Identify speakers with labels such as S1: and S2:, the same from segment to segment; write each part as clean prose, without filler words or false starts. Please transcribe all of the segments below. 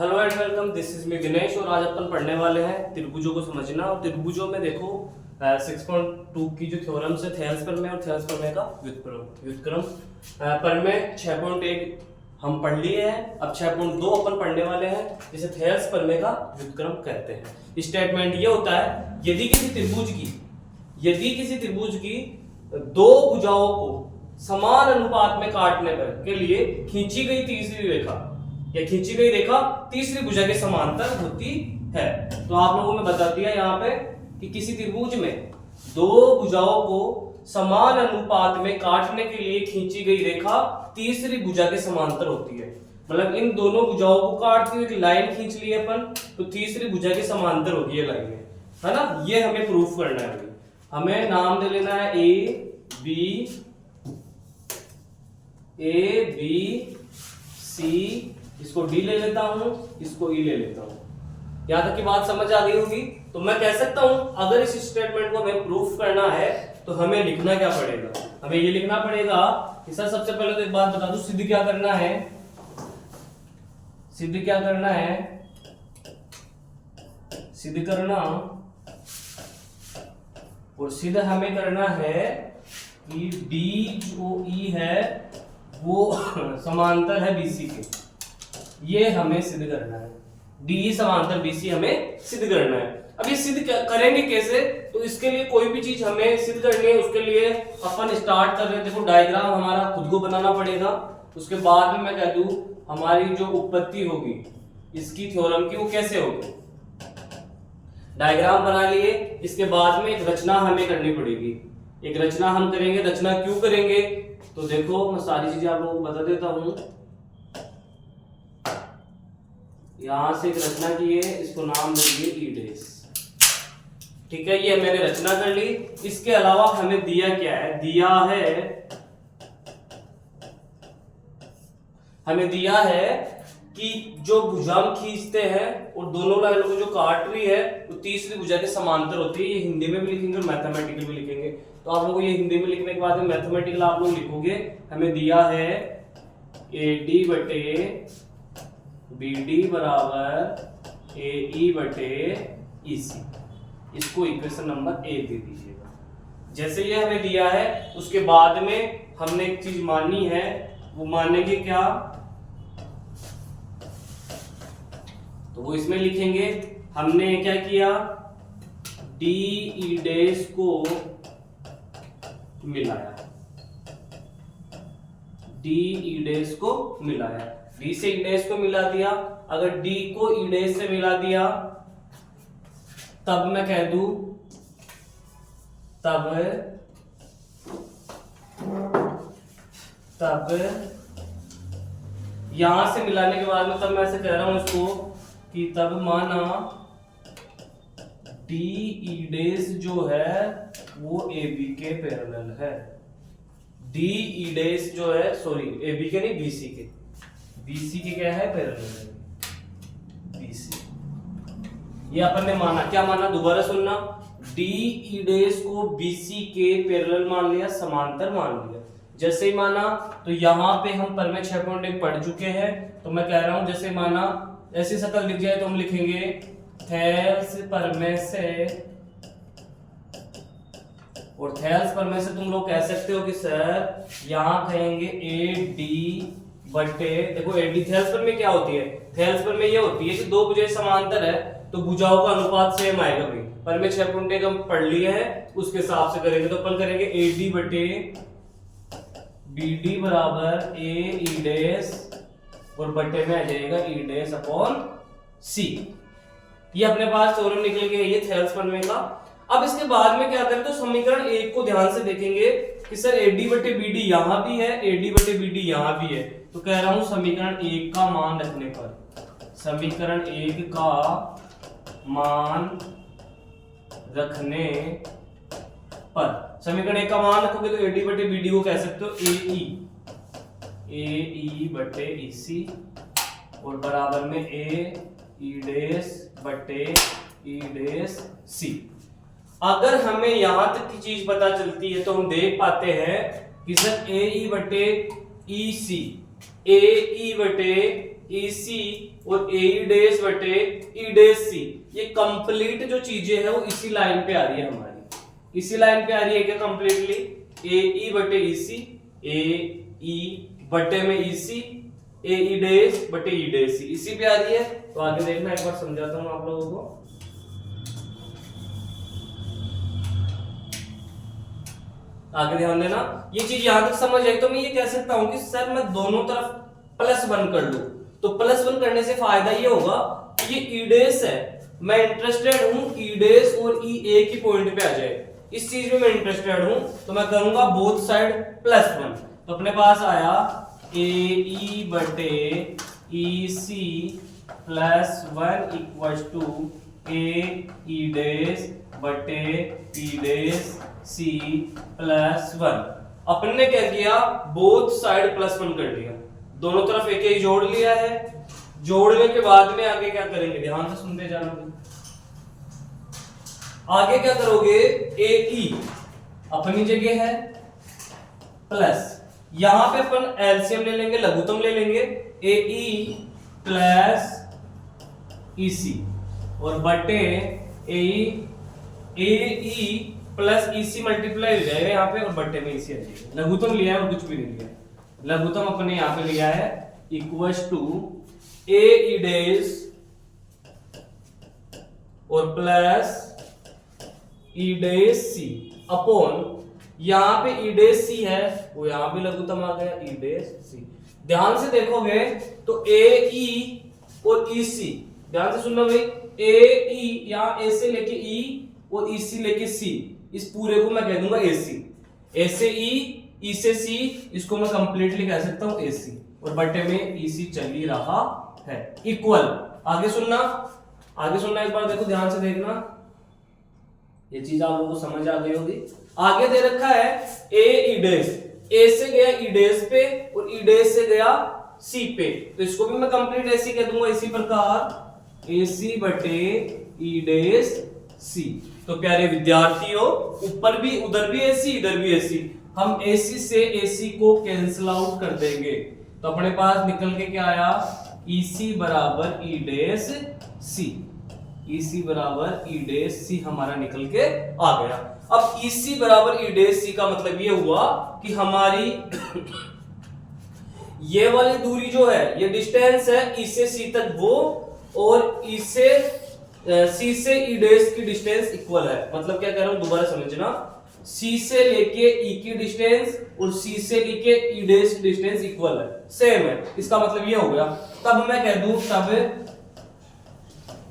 S1: Hello and welcome, this is me Dinesh और आज अपन पढ़ने वाले हैं त्रिभुजों को समझना। और त्रिभुजों में देखो 6.2 की जो थ्योरम्स है थेल्स प्रमेय और थेल्स प्रमेय का व्युत्क्रम प्रमेय 6.1 हम पढ़ लिए हैं। अब 6.2 अपन पढ़ने वाले हैं जिसे थेल्स प्रमेय का व्युत्क्रम कहते हैं। स्टेटमेंट ये होता है यदि किसी त्रिभुज की दो भुजाओं को समान अनुपात में काटने पर के लिए खींची गई तीसरी रेखा तीसरी भुजा के समांतर होती है। तो आप लोगों ने बता दिया यहाँ पे कि किसी त्रिभुज में दो भुजाओं को समान अनुपात में काटने के लिए खींची गई रेखा तीसरी भुजा के समांतर होती है। मतलब इन दोनों भुजाओं को काटती हुई एक लाइन खींच ली अपन तो तीसरी भुजा के समांतर होगी ये लाइन, है ना। ये हमें प्रूफ करना है। हमें नाम दे लेना है ए बी सी, इसको डी ले लेता हूं, इसको ई ले लेता हूं। यहां तक की बात समझ आ गई होगी। तो मैं कह सकता हूं अगर इस स्टेटमेंट को हमें प्रूफ करना है तो हमें लिखना क्या पड़ेगा, हमें ये लिखना पड़ेगा कि सर सबसे पहले तो एक बात बता दूं, सिद्ध क्या करना हमें करना है कि डी जो ई है वो समांतर है बीसी के, ये हमें सिद्ध करना है। डी समांतर बीसी हमें सिद्ध करना है। अब ये सिद्ध करेंगे कैसे, तो इसके लिए कोई भी चीज हमें सिद्ध करनी है उसके लिए अपन स्टार्ट कर रहे हैं। देखो डायग्राम हमारा खुद को बनाना पड़ेगा। उसके बाद में मैं कह दूं हमारी जो उत्पत्ति होगी इसकी थ्योरम की वो कैसे होगी। डायग्राम बना लिए, इसके बाद में एक रचना हमें करनी पड़ेगी। एक रचना हम करेंगे। रचना क्यों करेंगे तो देखो मैं सारी चीजें आप लोगों को बता देता हूं। यहां से एक रचना की है, इसको नाम देंगे ई डेस। ठीक है, ये मैंने रचना कर ली। इसके अलावा हमें दिया क्या है, हमें दिया है कि जो भुजा खींचते हैं और दोनों लाइनों को जो काट रही है वो तीसरी भुजा के समांतर होती है। ये हिंदी में भी लिखेंगे और मैथमेटिकल भी लिखेंगे। तो आप लोगों को ये हिंदी में लिखने के बाद में मैथमेटिकल आप लोग लिखोगे। हमें दिया है AD बटे BD बराबर AE बटे EC। इसको इक्वेशन नंबर 1 दे दीजिएगा। जैसे ये हमें दिया है उसके बाद में हमने एक चीज माननी है, वो मानेंगे क्या, तो वो इसमें लिखेंगे। हमने क्या किया, DE डैश को मिलाया, DE डैश को मिलाया, D से E डैश को मिला दिया। अगर D को E डैश से मिला दिया तब मैं कह दूं, तब यहां से मिलाने के बाद में तब मैं ऐसे कह रहा हूं इसको कि तब माना DE डैश जो है वो AB के पैरेलल है। DE डैश जो है, सॉरी AB के नहीं BC के क्या है, पैरेलल है BC। ये अपन ने माना, क्या माना दोबारा सुनना, DE डैश को BC के पैरेलल मान लिया, समांतर मान लिया। जैसे ही माना तो यहाँ पे हम प्रमेय 6.1 पढ़ चुके हैं। तो मैं कह रहा हूं जैसे माना ऐसी शक्ल लिख जाए तो हम लिखेंगे थेल्स प्रमेय से, और थेल्स प्रमेय से तुम लोग कह सकते हो कि सर यहां कहेंगे AD बटे, देखो AD थेल्स प्रमेय क्या होती है, थेल्स प्रमेय ये होती है कि दो भुजाएं समांतर है तो भुजाओं का अनुपात सेम आएगा भाई। प्रमेय 6.1 हम पढ़ लिए हैं, उसके हिसाब से करेंगे। तो अपन करेंगे AD बटे BD बराबर AE डैश और बटे में आ जाएगा E डैश अपॉन C। ये अपने पास थ्योरम निकल गया ये थेल्स प्रमेय का। अब इसके बाद में क्या करें तो समीकरण 1 को ध्यान से देखेंगे कि सर AD बटे BD यहां भी है, AD बटे BD यहां भी है। तो कह रहा हूं समीकरण 1 का मान रखने पर, समीकरण 1 का मान रखने पर, समीकरण 1 का मान रखोगे तो AD बटे BD को कह सकते हो AE बटे EC और बराबर में AE डैश बटे E डैश C। अगर हमें यहां तक की चीज पता चलती है तो हम देख पाते हैं कि सर AE बटे EC, AE बटे EC और AE डैश बटे E डैश C, ये कंप्लीट जो चीजें हैं वो इसी लाइन पे आ रही है हमारी, इसी लाइन पे आ रही है क्या कंप्लीटली, AE बटे EC, AE बटे में EC, AE डैश बटे E डैश C, इसी पे आ रही है। तो आगे देखना, एक बार समझाता हूं आप लोगों को। आगे ध्यान देना, ये चीज यहां तक समझ आई तो मैं ये कह सकता हूं कि सर मैं दोनों तरफ +1 कर लूं, तो +1 करने से फायदा ये होगा कि ये ई डैश है, मैं इंटरेस्टेड हूं ई डैश और ई एक ही पॉइंट पे आ जाए, इस चीज में मैं इंटरेस्टेड हूं, तो मैं करूंगा बोथ साइड +1। तो अपने पास आया AE बटे EC +1 equals to AE dash बटे E डैश C +1। अपन ने क्या किया, बोथ साइड +1 कर लिया, दोनों तरफ एक ही जोड़ लिया है। जोड़ने के बाद में आगे क्या करेंगे, ध्यान से सुनते जाना। आगे क्या करोगे, AE अपनी जगह है प्लस, यहां पे अपन एलसीएम ले लेंगे, लघुत्तम ले लेंगे, AE प्लस EC और बटे AE प्लस EC मल्टीप्लाई हो जाएगा यहाँ पे और बट्टे में EC आ जाएगा। लघुत्तम लिया है और कुछ भी नहीं लिया, लघुत्तम अपने यहाँ पे लिया है इक्वल्स टू AE डैश और plus E dash C upon, यहाँ पे E डैश C है वो यहाँ पे लघुत्तम आ गया E डैश C। ध्यान से देखोगे तो AE और EC, ध्यान से सुनना भाई, AE यहाँ A से लेके E और E से लेके C, इस पूरे को मैं कह दूंगा AC, A से E, E से C, इसको मैं कंप्लीटली कह सकता हूं AC और बटे में EC चल ही रहा है इक्वल। आगे सुनना, आगे सुनना, एक बार देखो ध्यान से देखना, ये चीज आप लोगों को समझ आ गई होगी। आगे दे रखा है AE डैश, A से गया E डैश पे और E डैश से गया C पे, तो इसको भी मैं कंप्लीट AC कह दूंगा, इसी प्रकार AC बटे E डैश C। तो प्यारे विद्यार्थियों, ऊपर भी उधर भी AC इधर भी AC, हम AC से AC को कैंसिल आउट कर देंगे, तो अपने पास निकल के क्या आया, EC बराबर E डैश C, EC बराबर E डैश C हमारा निकल के आ गया। अब EC बराबर E डैश C का मतलब ये हुआ कि हमारी ये वाली दूरी जो है, ये डिस्टेंस है E से C तक वो, और E से C से E डैश की डिस्टेंस इक्वल है। मतलब क्या कह रहा हूं, दोबारा समझना, C से लेके E की डिस्टेंस और C से लेके E डैश की डिस्टेंस इक्वल है, सेम है, इसका मतलब ये हो गया। तब मैं कह दूं, तब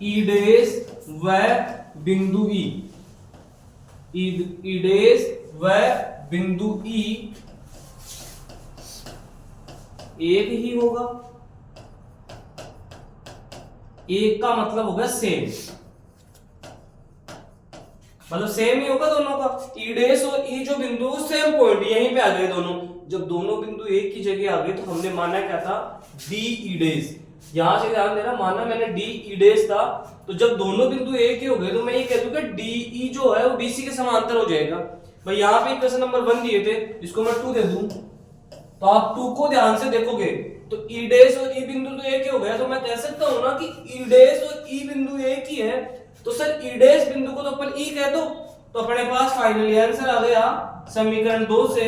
S1: E डैश व बिंदु E डैश व बिंदु E एक ही होगा, एक का मतलब होगा सेम, मतलब सेम ही होगा दोनों का। E डैश और E जो बिंदु सेम पॉइंट यहीं पे आ गए दोनों, जब दोनों बिंदु एक की जगह आ गए तो हमने माना क्या था, DE डैश, यहां से ध्यान देना, माना मैंने DE डैश था, तो जब दोनों बिंदु एक ही हो गए तो मैं ये कह दूंगा DE जो है वो BC के समांतर हो जाएगा। भाई यहाँ पे क्वेश्चन नंबर 1 दिए थे, इसको मैं 2 दे दूं, तो आप 2 को ध्यान से देखोगे तो E डैश और E बिंदु तो एक ही हो गया, तो मैं कह सकता हूं ना कि E डैश और E बिंदु एक ही है, तो सर E डैश बिंदु को तो अपन E कह दो, तो अपने पास फाइनली आंसर आ गया समीकरण 2 से।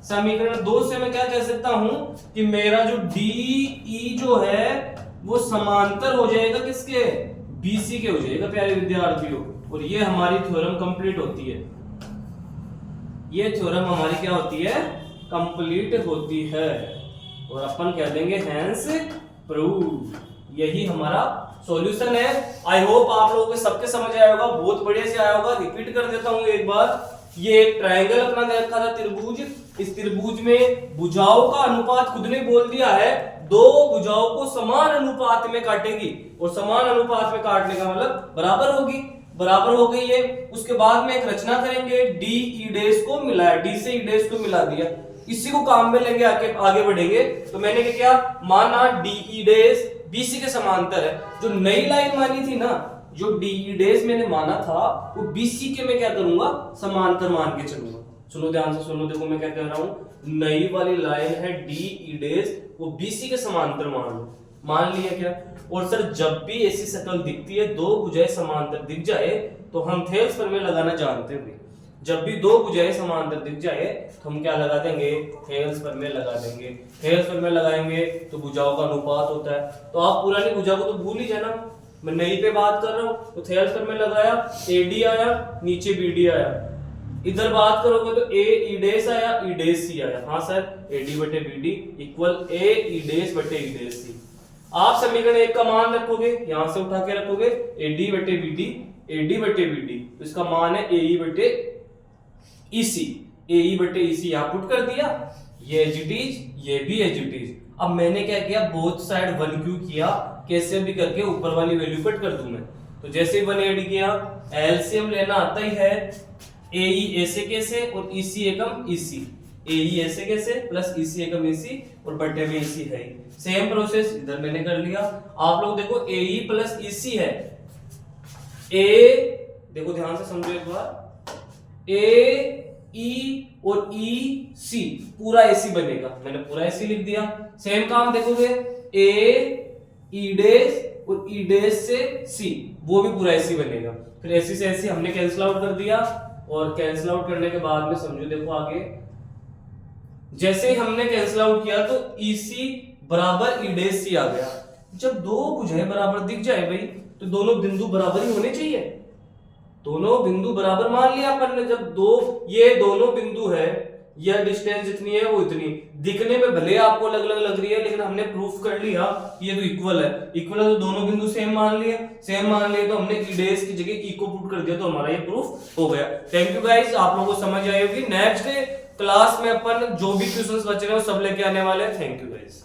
S1: समीकरण 2 से मैं क्या कह सकता हूं कि मेरा जो DE जो है वो समांतर हो जाएगा किसके, BC के हो जाएगा प्यारे विद्यार्थियों, और ये हमारी थ्योरम कंप्लीट होती है, ये थ्योरम हमारी क्या होती है, कंप्लीट होती है, और अपन कह देंगे हेंस प्रूव। यही हमारा सॉल्यूशन है। आई होप आप लोगों को सबके समझ आया होगा, बहुत बढ़िया से आया होगा। रिपीट कर देता हूं एक बार, ये एक ट्रायंगल अपना दे रखा था त्रिभुज, इस त्रिभुज में भुजाओं का अनुपात खुद ने बोल दिया है, दो भुजाओं को समान अनुपात में काटेगी, और समान अनुपात में काटने का मतलब बराबर होगी, बराबर हो गई है। उसके बाद में एक रचना करेंगे, DE डैश को मिलाया, D से E डैश को मिला दिया, इसी को काम में लेंगे, आगे बढ़ेंगे। तो मैंने क्या किया, माना DE डैश BC के समांतर है, जो नई लाइन मानी थी ना, जो DE डैश मैंने माना था वो BC के मैं क्या करूंगा, समांतर मान के चलूंगा। सुनो ध्यान से सुनो, देखो मैं क्या कह रहा हूं, नई वाली लाइन है DE डैश, वो BC के समांतर मान लो, मान लिया क्या। और सर जब भी ऐसी शक्ल दिखती है, दो भुजाएं समांतर दिख जाए, तो हम थेल्स प्रमेय लगाना जानते हैं। जब भी दो भुजाएं समांतर दिख जाए तो हम क्या लगा देंगे, थेल्स प्रमेय लगा देंगे। थेल्स प्रमेय लगाएंगे तो भुजाओं का अनुपात होता है। तो आप पुरानी भुजा को तो भूल ही जाना, मैं नई पे बात कर रहा हूँ। तो थेल्स प्रमेय लगाया, एडी आया, नीचे बीडी आया। इधर बात करोगे तो ए ई डेस आया, ई डेस सी आया। हाँ सर, एडी बटे बीडी इक्वल ए ई डेस बटे ई डेस सी। आप समीकरण 1 का मान रखोगे, यहां से उठा के रखोगे एडी बटे बीडी, एडी बटे बीडी, तो इसका मान है एई बटे ईसी। एई बटे ईसी यहां पुट कर दिया, ये एज इट इज, ये भी एज इट इज। अब मैंने क्या किया, बोथ साइड 1 क्यू किया, कैसे भी करके ऊपर वाली वैल्यू कट कर दूं मैं। तो जैसे 1 ऐड किया, एलसीएम लेना आता ही है, एई ऐसे कैसे और ईसी एकम ईसी, एई ऐसे कैसे प्लस ईसी एकम ईसी और बटे में ईसी है। सेम प्रोसेस इधर मैंने कर लिया। आप लोग देखो एई प्लस ईसी है, ए देखो ध्यान से समझो एक बार, ए ई और ई सी पूरा एसी बनेगा, मैंने पूरा एसी लिख दिया। सेम काम देखोगे, ए ई डेस और ई डेस से सी, वो भी पूरा एसी बनेगा। फिर एसी से एसी हमने कैंसिल आउट कर दिया, और कैंसिल आउट करने के बाद में समझो देखो आगे, जैसे ही हमने कैंसिल आउट किया तो ईसी बराबर ई डेस सी आ गया। जब दो भुजाएं बराबर दिख जाए भाई, तो दोनों बिंदु बराबर ही होने चाहिए। दोनों बिंदु बराबर मान लिया अपन ने, जब दो ये दोनों बिंदु है, यह डिस्टेंस जितनी है वो इतनी, दिखने में भले आपको अलग अलग लग रही है, लेकिन हमने प्रूफ कर लिया ये तो इक्वल है। इक्वल है तो दोनों बिंदु सेम मान लिए, सेम मान लिए तो हमने ई डेस की जगह ई को पुट कर दिया, तो हमारा ये प्रूफ हो गया। थैंक यू गाइस, आप लोगों को समझ आई होगी। नेक्स्ट क्लास में अपन जो भी क्वेश्चंस बच रहे हैं वो सब लेके आने वाले हैं। Thank you guys.